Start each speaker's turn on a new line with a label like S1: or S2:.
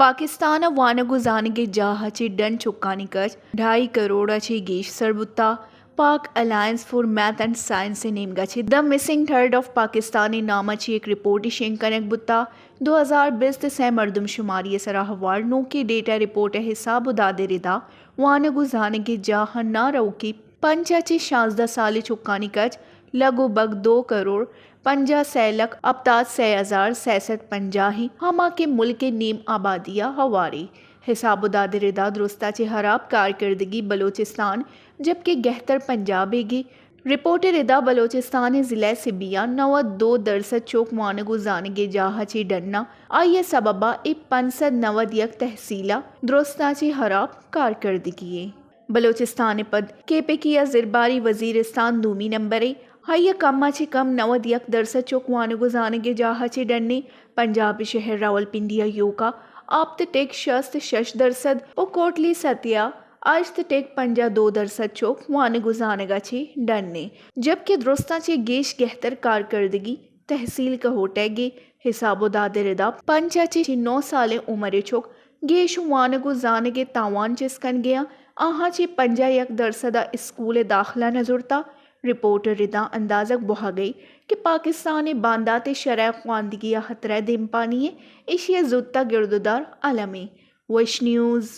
S1: Pakistan वानगुजानगे जाहाचे done चुक्कानिकच 2.5 करोडाची गेश सरबुत्ता Pak alliance for math and science से नेमगाची the missing third of Pakistani नामाची एक रिपोर्ट शेंकनक बुत्ता 2020 से मरदमशुमारी सराहवार नो की डेटा रिपोर्ट हिसाब उदादे रिदा वानगुजानगे जाहा ना रौकी पंचाची 16 साली चुक्कानिकच लगभग 2 करोड़ 50 लाख अबताज 6,650 हमा के मुल्क के नीम आबादिया हवारी हिसाब उदाद रिदा दुरुस्ता चे हराब कारकर्दगी बलोचिस्तान जबकि गहतर पंजाबेगी रिपोर्ट रिदा बलोचिस्तान ज़िला सिबिया 92% चौक मानगु जानगे जाहा ची डन्ना आइए सबबा ए 590 यक तहसीला दुरुस्ता चे हराब कारकर्दगी बलोचिस्तान पद केपे किया ज़िरबारी वजीरिस्तान दूमी नंबरे हाइया कम्माची कम 90% चौक वानगुजानगे जाहाची डन्ने पंजाब शहर रावलपिंडिया योका आप्त टेक 66% और कोटली सतिया आश्त टेक 52% चौक वानगुजानगाची डन्ने जबकि दुरुस्ताची गेश गहतर कारकर्दगी तहसील का होटेगे हिसाबो दादे रिदा पंचाची 9 साले उम्र चौक गेश वानगुजानगे तावान चिस्कन गया आहाची 51% स्कूल दाखला नजुरता रिपोर्ट रिदा अंदाज़क बहा गई कि पाकिस्तान बांदाते शरह ख्वानदगी खतरा दिम पानी है एशिया जुत्ता गिरदुदार आलमी वश न्यूज़।